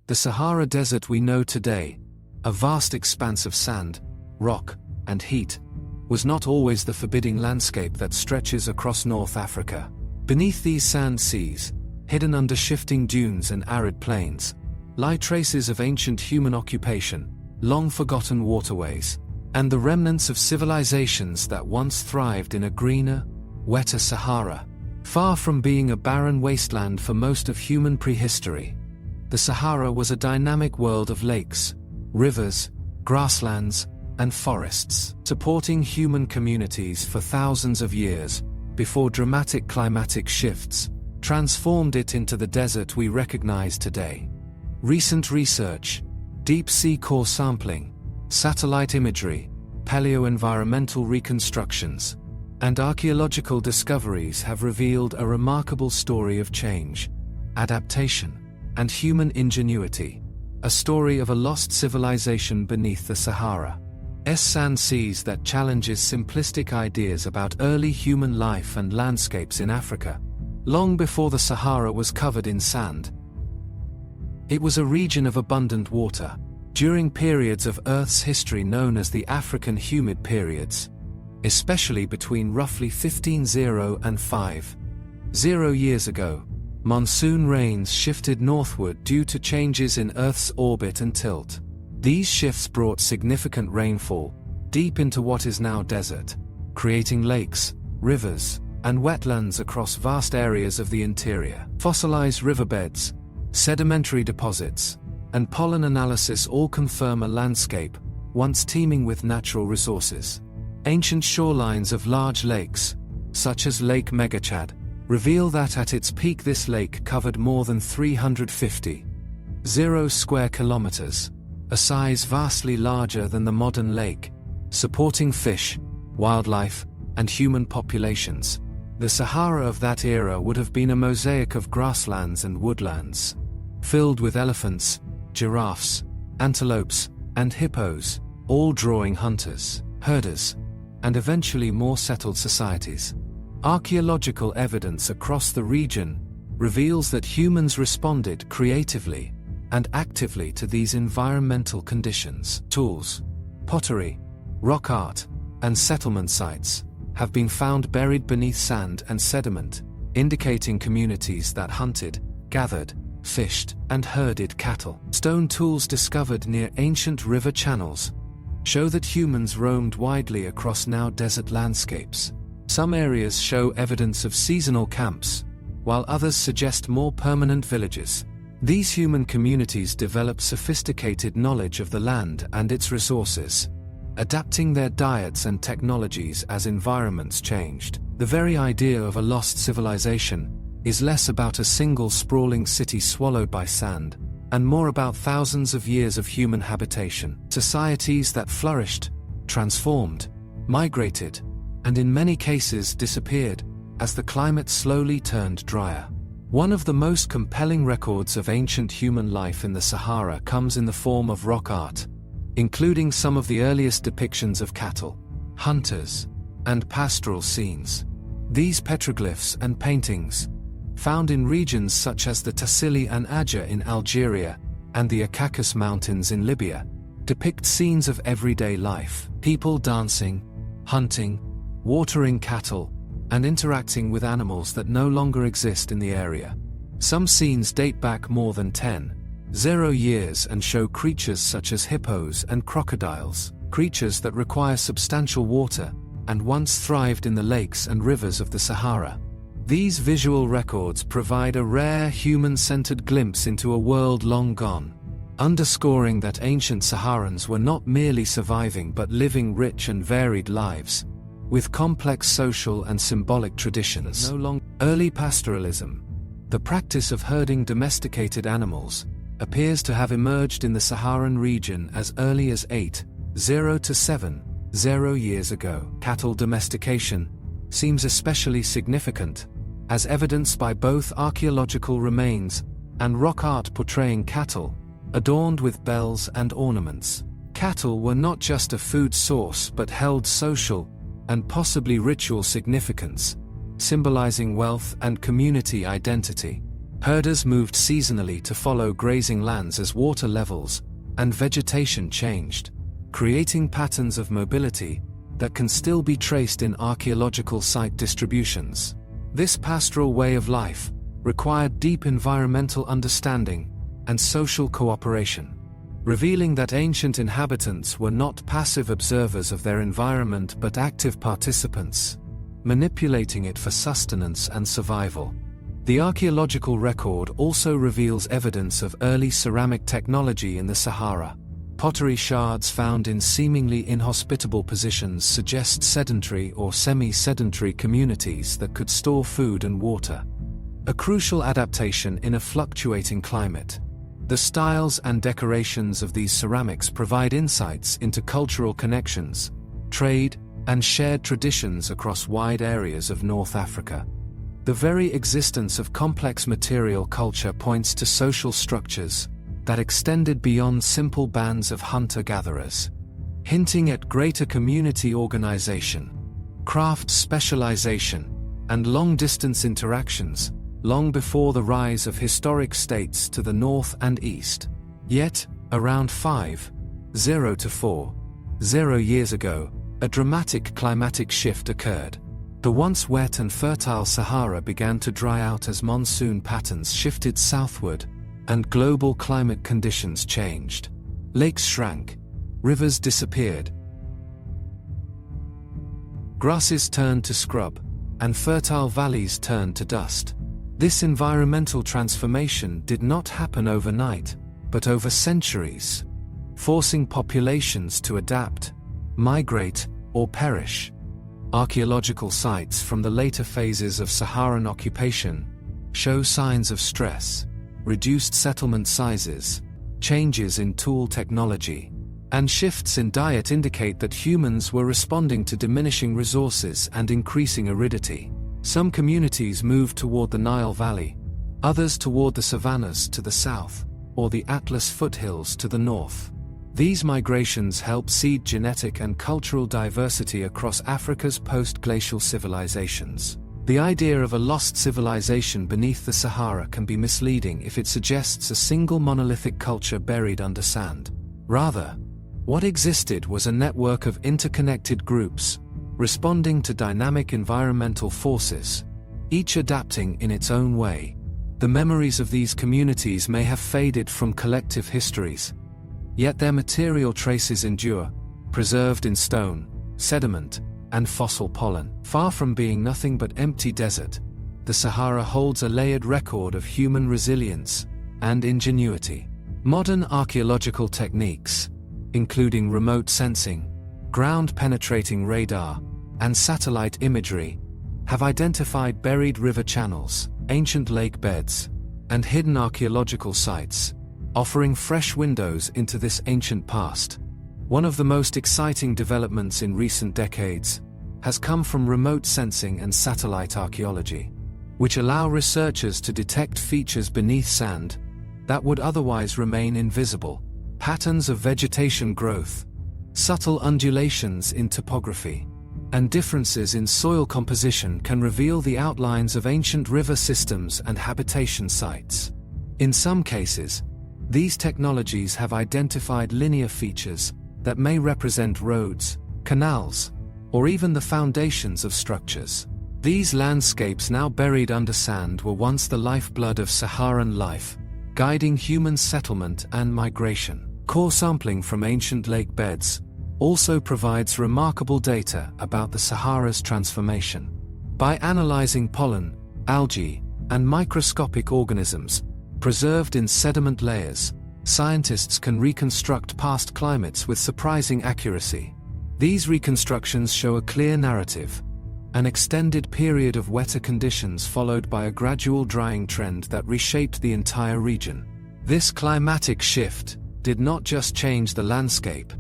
The Sahara Desert we know today, a vast expanse of sand, rock, and heat, was not always the forbidding landscape that stretches across North Africa. Beneath these sand seas, hidden under shifting dunes and arid plains, lie traces of ancient human occupation, long-forgotten waterways, and the remnants of civilizations that once thrived in a greener, wetter Sahara. Far from being a barren wasteland for most of human prehistory, the Sahara was a dynamic world of lakes, rivers, grasslands, and forests, supporting human communities for thousands of years before dramatic climatic shifts transformed it into the desert we recognize today. Recent research, deep-sea core sampling, satellite imagery, paleo-environmental reconstructions, and archaeological discoveries have revealed a remarkable story of change, adaptation, and human ingenuity, a story of a lost civilization beneath the Sahara's sand seas that challenges simplistic ideas about early human life and landscapes in Africa. Long before the Sahara was covered in sand, it was a region of abundant water. During periods of Earth's history known as the African humid periods, especially between roughly 15,000 and 50 years ago, monsoon rains shifted northward due to changes in Earth's orbit and tilt. These shifts brought significant rainfall deep into what is now desert, creating lakes, rivers, and wetlands across vast areas of the interior. Fossilized riverbeds, sedimentary deposits, and pollen analysis all confirm a landscape once teeming with natural resources. Ancient shorelines of large lakes, such as Lake Megachad, reveal that at its peak this lake covered more than 350 square kilometers, a size vastly larger than the modern lake, supporting fish, wildlife, and human populations. The Sahara of that era would have been a mosaic of grasslands and woodlands, filled with elephants, giraffes, antelopes, and hippos, all drawing hunters, herders, and eventually more settled societies. Archaeological evidence across the region reveals that humans responded creatively and actively to these environmental conditions. Tools, pottery, rock art, and settlement sites have been found buried beneath sand and sediment, indicating communities that hunted, gathered, fished, and herded cattle. Stone tools discovered near ancient river channels show that humans roamed widely across now desert landscapes. Some areas show evidence of seasonal camps, while others suggest more permanent villages. These human communities developed sophisticated knowledge of the land and its resources, adapting their diets and technologies as environments changed. The very idea of a lost civilization is less about a single sprawling city swallowed by sand, and more about thousands of years of human habitation. Societies that flourished, transformed, migrated, and in many cases disappeared as the climate slowly turned drier. One of the most compelling records of ancient human life in the Sahara comes in the form of rock art, including some of the earliest depictions of cattle, hunters, and pastoral scenes. These petroglyphs and paintings, found in regions such as the Tassili and Aja in Algeria and the Caucasus Mountains in Libya, depict scenes of everyday life: people dancing, hunting, watering cattle, and interacting with animals that no longer exist in the area. Some scenes date back more than 10 years and show creatures such as hippos and crocodiles, creatures that require substantial water and once thrived in the lakes and rivers of the Sahara. These visual records provide a rare human-centered glimpse into a world long gone, underscoring that ancient Saharans were not merely surviving but living rich and varied lives, with complex social and symbolic traditions. Early pastoralism, the practice of herding domesticated animals, appears to have emerged in the Saharan region as early as 80 to 70 years ago. Cattle domestication seems especially significant, as evidenced by both archaeological remains and rock art portraying cattle, adorned with bells and ornaments. Cattle were not just a food source but held social and possibly ritual significance, symbolizing wealth and community identity. Herders moved seasonally to follow grazing lands as water levels and vegetation changed, creating patterns of mobility that can still be traced in archaeological site distributions. This pastoral way of life required deep environmental understanding and social cooperation, revealing that ancient inhabitants were not passive observers of their environment but active participants, manipulating it for sustenance and survival. The archaeological record also reveals evidence of early ceramic technology in the Sahara. Pottery shards found in seemingly inhospitable positions suggest sedentary or semi-sedentary communities that could store food and water, a crucial adaptation in a fluctuating climate. The styles and decorations of these ceramics provide insights into cultural connections, trade, and shared traditions across wide areas of North Africa. The very existence of complex material culture points to social structures that extended beyond simple bands of hunter-gatherers, hinting at greater community organization, craft specialization, and long-distance interactions, long before the rise of historic states to the north and east. Yet, around 5,0 to 4,0 years ago, a dramatic climatic shift occurred. The once wet and fertile Sahara began to dry out as monsoon patterns shifted southward, and global climate conditions changed. Lakes shrank, rivers disappeared, grasses turned to scrub, and fertile valleys turned to dust. This environmental transformation did not happen overnight, but over centuries, forcing populations to adapt, migrate, or perish. Archaeological sites from the later phases of Saharan occupation show signs of stress, reduced settlement sizes, changes in tool technology, and shifts in diet indicate that humans were responding to diminishing resources and increasing aridity. Some communities moved toward the Nile Valley, others toward the savannas to the south, or the Atlas foothills to the north. These migrations helped seed genetic and cultural diversity across Africa's post-glacial civilizations. The idea of a lost civilization beneath the Sahara can be misleading if it suggests a single monolithic culture buried under sand. Rather, what existed was a network of interconnected groups, responding to dynamic environmental forces, each adapting in its own way. The memories of these communities may have faded from collective histories, yet their material traces endure, preserved in stone, sediment, and fossil pollen. Far from being nothing but empty desert, the Sahara holds a layered record of human resilience and ingenuity. Modern archaeological techniques, including remote sensing, ground-penetrating radar, and satellite imagery, have identified buried river channels, ancient lake beds, and hidden archaeological sites, offering fresh windows into this ancient past. One of the most exciting developments in recent decades has come from remote sensing and satellite archaeology, which allow researchers to detect features beneath sand that would otherwise remain invisible. Patterns of vegetation growth, subtle undulations in topography, and differences in soil composition can reveal the outlines of ancient river systems and habitation sites. In some cases, these technologies have identified linear features that may represent roads, canals, or even the foundations of structures. These landscapes now buried under sand were once the lifeblood of Saharan life, guiding human settlement and migration. Core sampling from ancient lake beds also provides remarkable data about the Sahara's transformation. By analyzing pollen, algae, and microscopic organisms preserved in sediment layers, scientists can reconstruct past climates with surprising accuracy. These reconstructions show a clear narrative: an extended period of wetter conditions followed by a gradual drying trend that reshaped the entire region. This climatic shift did not just change the landscape,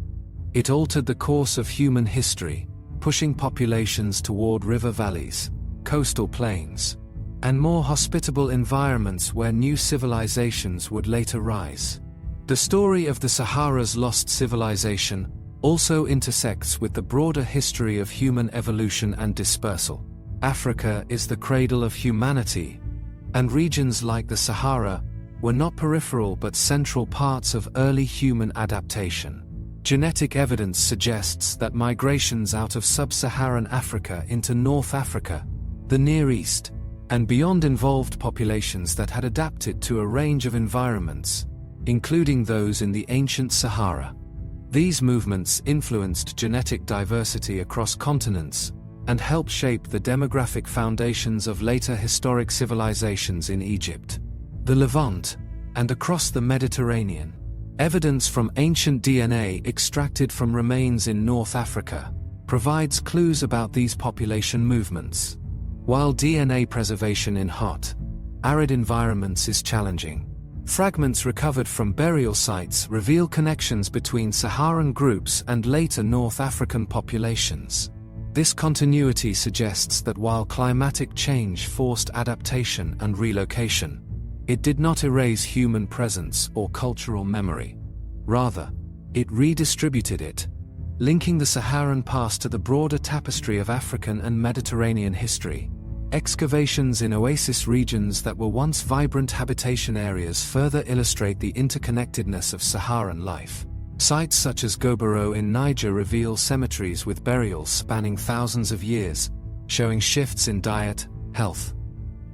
it altered the course of human history, pushing populations toward river valleys, coastal plains, and more hospitable environments where new civilizations would later rise. The story of the Sahara's lost civilization also intersects with the broader history of human evolution and dispersal. Africa is the cradle of humanity, and regions like the Sahara were not peripheral but central parts of early human adaptation. Genetic evidence suggests that migrations out of sub-Saharan Africa into North Africa, the Near East, and beyond involved populations that had adapted to a range of environments, including those in the ancient Sahara. These movements influenced genetic diversity across continents and helped shape the demographic foundations of later historic civilizations in Egypt, the Levant, and across the Mediterranean. Evidence from ancient DNA extracted from remains in North Africa provides clues about these population movements. While DNA preservation in hot, arid environments is challenging, fragments recovered from burial sites reveal connections between Saharan groups and later North African populations. This continuity suggests that while climatic change forced adaptation and relocation, it did not erase human presence or cultural memory. Rather, it redistributed it, linking the Saharan past to the broader tapestry of African and Mediterranean history. Excavations in oasis regions that were once vibrant habitation areas further illustrate the interconnectedness of Saharan life. Sites such as Gobero in Niger reveal cemeteries with burials spanning thousands of years, showing shifts in diet, health,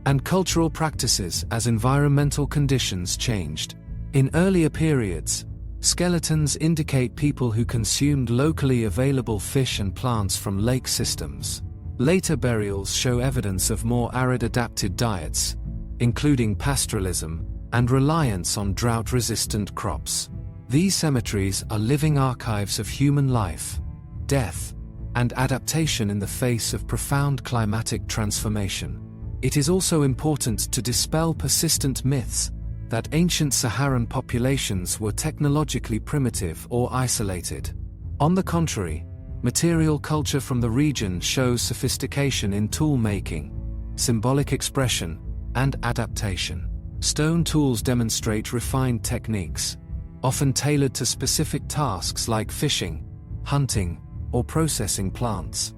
and cultural practices as environmental conditions changed. In earlier periods, skeletons indicate people who consumed locally available fish and plants from lake systems. Later burials show evidence of more arid-adapted diets, including pastoralism and reliance on drought-resistant crops. These cemeteries are living archives of human life, death, and adaptation in the face of profound climatic transformation. It is also important to dispel persistent myths that ancient Saharan populations were technologically primitive or isolated. On the contrary, material culture from the region shows sophistication in tool-making, symbolic expression, and adaptation. Stone tools demonstrate refined techniques, often tailored to specific tasks like fishing, hunting, or processing plants.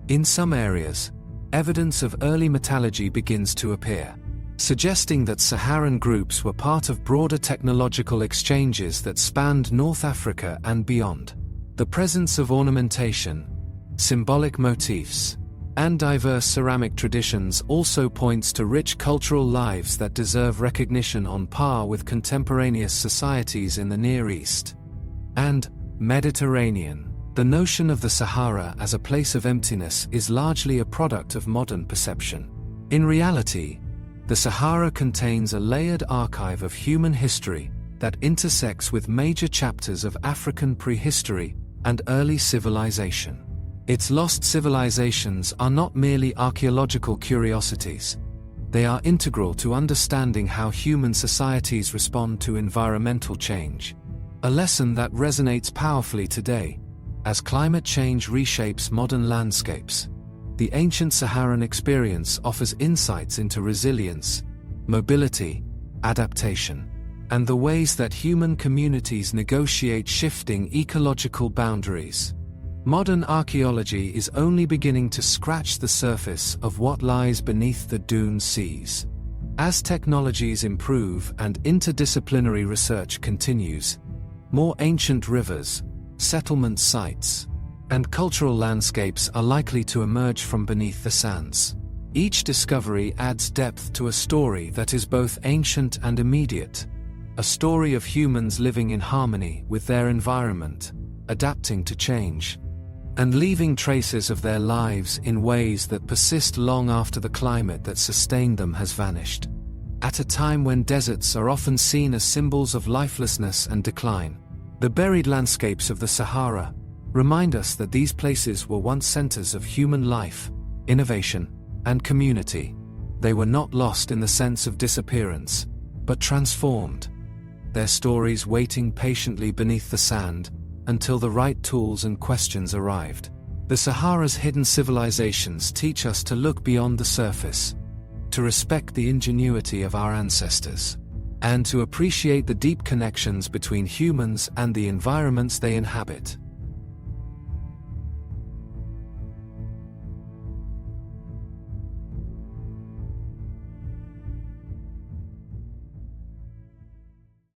In some areas, evidence of early metallurgy begins to appear, suggesting that Saharan groups were part of broader technological exchanges that spanned North Africa and beyond. The presence of ornamentation, symbolic motifs, and diverse ceramic traditions also points to rich cultural lives that deserve recognition on par with contemporaneous societies in the Near East and Mediterranean. The notion of the Sahara as a place of emptiness is largely a product of modern perception. In reality, the Sahara contains a layered archive of human history that intersects with major chapters of African prehistory and early civilization. Its lost civilizations are not merely archaeological curiosities. They are integral to understanding how human societies respond to environmental change, a lesson that resonates powerfully today as climate change reshapes modern landscapes. The ancient Saharan experience offers insights into resilience, mobility, adaptation, and the ways that human communities negotiate shifting ecological boundaries. Modern archaeology is only beginning to scratch the surface of what lies beneath the dune seas. As technologies improve and interdisciplinary research continues, more ancient rivers, settlement sites, and cultural landscapes are likely to emerge from beneath the sands. Each discovery adds depth to a story that is both ancient and immediate, a story of humans living in harmony with their environment, adapting to change, and leaving traces of their lives in ways that persist long after the climate that sustained them has vanished. At a time when deserts are often seen as symbols of lifelessness and decline, the buried landscapes of the Sahara remind us that these places were once centers of human life, innovation, and community. They were not lost in the sense of disappearance, but transformed, their stories waiting patiently beneath the sand until the right tools and questions arrived. The Sahara's hidden civilizations teach us to look beyond the surface, to respect the ingenuity of our ancestors, and to appreciate the deep connections between humans and the environments they inhabit.